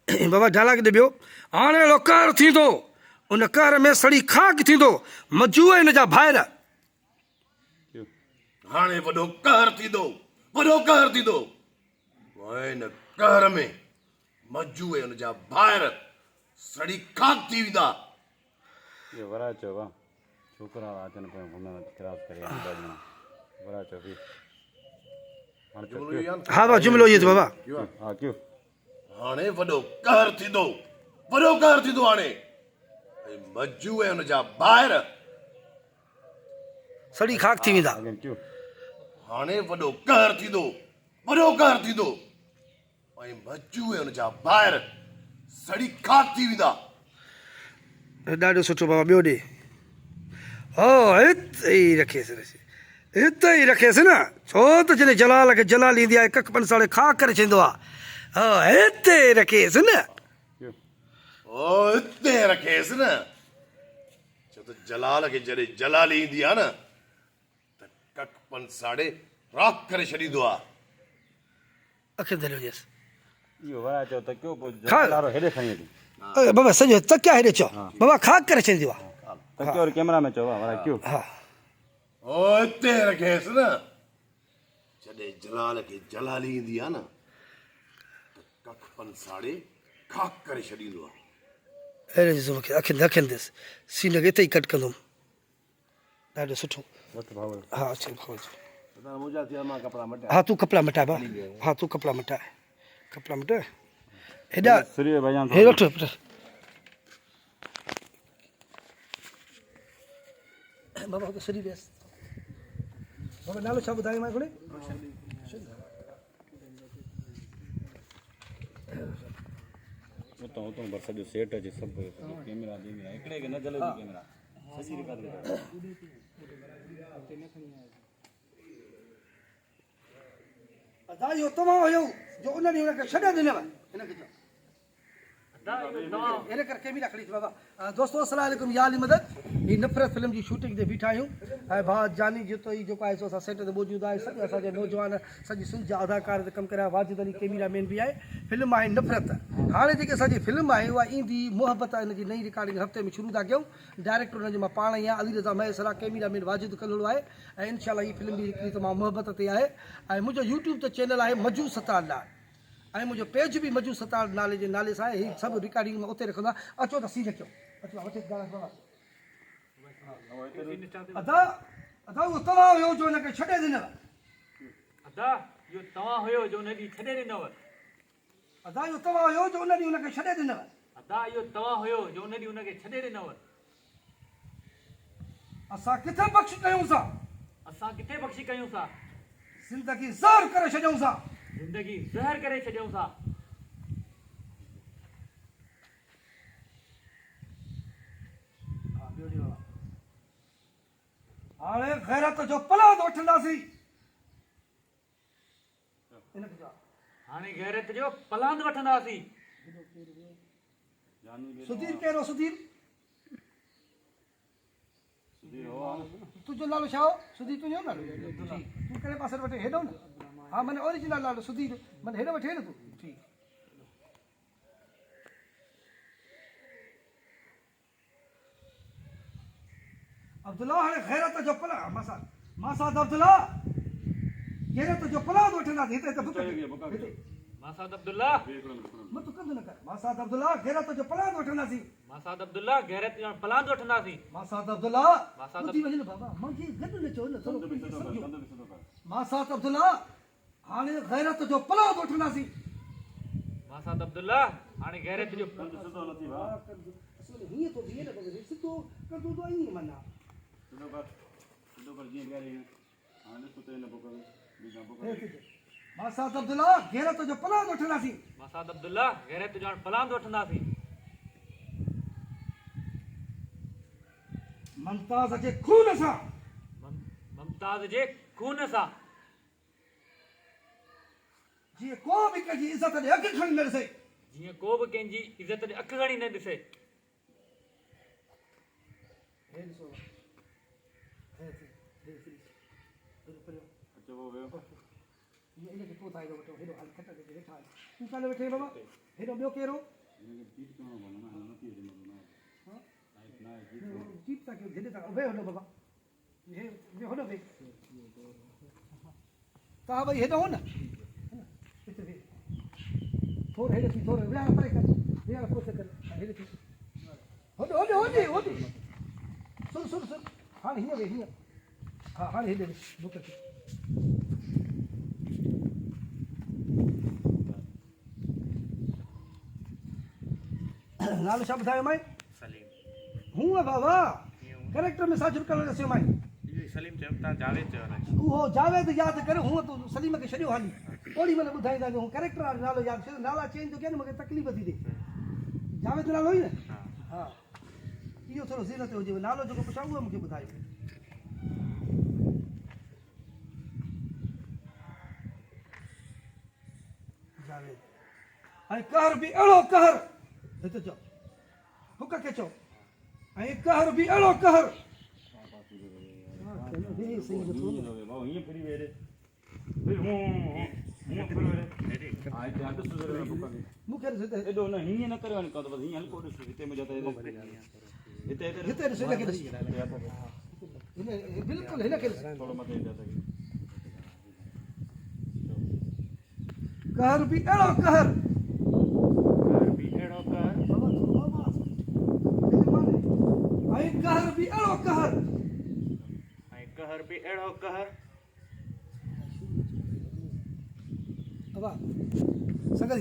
बाबा ढाला के दियो हाणे लोकार थी दो उन कर में सड़ी खाक थी दो मजूए इन जा भायर हाणे वॾो कहर थींदो इन कहर में मजूए उन जा भायर सड़ी खाक थी वेंदा ये वरा चो वा छोकरा अचन पे घुमण क्रॉस करे बाजू वरा चो भी हाँ बाबा जुमलो ये बाबा हां क्यों हाणे वॾो कहर थींदो हाणे ऐं मजूए उन जा भायर सड़ी खाक थी वेंदा अगेन क्यों हाणे वॾो कहर थींदो ऐं मजूए उन जा भायर सड़ी खाक थी वेंदा ॾाढो सुठो बाबा ॿियो ॾे हो हिते ई रखेसि न छो त जॾहिं जलाल खे जलाल ईंदी आहे कख पंसाड़े खाक करे छॾींदो आहे हो हिते रखेसि न क्यों हिते रखेसि न छो त जलाल खे जॾहिं जलाल ईंदी आहे न त कख पंसाड़े राख करे छॾींदो आहे अखियुनि ते ॾियोसि यो वरा चो त क्यों खा। जलारो हेडे खणी अची बाबा सॼो तकिया हेॾे चओ बाबा खाक करे छॾींदो आहे त क्यों कैमरा में चो वरा क्यों हा हिते रखेसि न जॾहिं जलाल खे जलाली ईंदी आहे न त कख पंसाड़े खाक करे छॾींदो आहे अहिड़े ॾिसो मूंखे अखियुनि ॾिस सीन खे हिते ई कट कंदुमि ॾाढो सुठो वठ भाव हा अचो भाउ मुंहिंजा थिया मां कपिड़ा मटाए हाँ तू कपड़ा मटा बा हाँ तू कपड़ा मटा हेॾा सूर्य भजन हे वठ पुट बाबा तो सरी बेस बाबा नालो छा ॿुधायो मां हिकिड़े उतो बस सॼो सेट अचे सभु कैमरा हिकिड़े खे न जले कैमरा सॼी रिकॉर्ड करे अदा यो तव्हां हुयो जो उन ॾींहुं हुनखे छॾे ॾिनव हिनखे चओ इन करे कैमरा खणी थी बाबा दोस्तो अस्सलाम वालेकुम या अली मदद ही नफ़रत फिल्म जी शूटिंग ते बीठा आहियूं ऐं भाउ जानी जेतो ई जेको आहे सो असां सेट ते मौजूदु आहे सभु असांजे नौजवान सॼी सिंध जा अदाकार ते कमु करे वाजिद अली कैमरामैन बि आहे फिल्म आहे नफ़रत हाणे जेकी असांजी फिल्म आहे उहा ईंदी मोहबत आहे हिनजी नई रिकॉर्डिंग हफ़्ते में शुरू था कयूं डायरेक्टर हुनजो मां पाण ई आहियां अली रज़ा महेसरा कैमरामैन वाजिद कल्लुड़ो आहे ऐं इनशाला हीअ फिल्म बि हिकिड़ी तमामु मोहबत ते आहे ऐं मुंहिंजो यूट्यूब ते चैनल आहे मजू सतार लाल ऐं मुंहिंजो पेज बि मजू सतार नाले जे नाले सां आहे हीअ सभु रिकॉर्डिंग मां उते रखंदो आहियां अचो त सीन कयो अचो वठी अदा अदा उहो तव्हां हुयो जो हिनखे छॾे ॾिनव अदा इहो तव्हां हुयो जो उन ॾींहुं छॾे ॾिनव अदा इहो तव्हां हुयो जो उन ॾींहुं हुनखे छॾे ॾिनव अदा इहो तव्हां हुयो जो उन ॾींहुं उनखे छॾे ॾिनव असां किथे बख़्श कयूं था असां किथे बख़्शी कयूं था ज़िंदगी ज़हर करे छॾियूं था ज़िंदगी ज़हर करे छॾियूं था हाणे गैरत जो पलाद वठंदासीं हिनखे चओ हाणे गैरत जो पलांद वठंदासीं सुधीर कहिड़ो सुधीर तुंहिंजो नालो छा हो सुधीर तुंहिंजो नालो तूं कहिड़े पासे वठे हेॾो न हा माने ओरिजिनल नालो सुधीर माने हेॾो वठे न तूं ठीकु अब्दुल्ला हाणे गैरत जो पला मासाद अब्दुल्ला गैरत जो पलाद वठंदासीं हिते त हिते मासाद अब्दुल्ला मत कंद न कर मासाद अब्दुल्ला गैरत जो पलाद वठंदासीं मासाद अब्दुल्ला गैरत जो पलांद वठंदासीं मासाद अब्दुल्ला मासाद ॿुधी वञे न बाबा मूंखे गॾु न चओ न थोरो मासाद अब्दुल्ला हाणे गैरत जो पलाद वठंदासीं मासाद अब्दुल्ला हाणे गैरत जो हीअं थो थिए न सिधो कंदो तो ईअं माना मासाद अब्दुल्ला गैरत जो पलाद वठंदासीं मासाद अब्दुल्ला गैरत जो पलांद वठंदासीं मुमताज़ जे खून सां मुमताज़ जे खून सां जीअं को बि कंहिंजी इज़त ॾे अखि खणी न ॾिसे जीअं को बि कंहिंजी इज़त ॾे अखि खणी न ॾिसे इनखे पोइ हेॾो हाल खट ते वेठा तूं काॾे वेठे बाबा हेॾो ॿियो कहिड़ो जीप तक झेले तक वे होनो बाबा ये होनो वे ता भाई हेडो हो ना इते वे थोर हेडे थी थोर वे आ परे कर वे आ कोसे कर हेडे थी होदे सुन हां हिया वे हिया हां हेडे बुक कर नालो शब्द है मैं सलीम हूँ बाबा कैरेक्टर में साजुर कर रहे मैं इहो सलीम चयो तव्हां जावेद चवंदा उहो जावेद यादि करे हूँ तो सलीम खे छॾियो हाली ओड़ी महिल ॿुधाईंदा कि हूँ कैरेक्टर वारो नालो यादि छो नाला चेंज थो कनि मूंखे तकलीफ़ थी थिए जावेद नालो ई न हा इहो थोरो ज़ीरत हुजे नालो जेको पुछां उहो मूंखे ॿुधायो जावेद ऐं कहर बि अहिड़ो कहर हिते चओ हुक खे चओ ऐं कहर बि अहिड़ो कहर भाऊ हीअं फिरी वेरे फिर हूं हा हिते हथ सुधरे बुक खे मूंखे एॾो न हीअं न करे वञ बसि हीअं हल्को ॾिस हिते मुंहिंजो त हिते हिते ॾिस हिनखे ॾिस बिल्कुलु हिनखे ॾिस थोरो मथे हिते कहर बि अहिड़ो कहर कहर बि अहिड़ो कहर ऐं कहर बि अहिड़ो कहर ऐं कहर बि अहिड़ो कहर बाबा संगत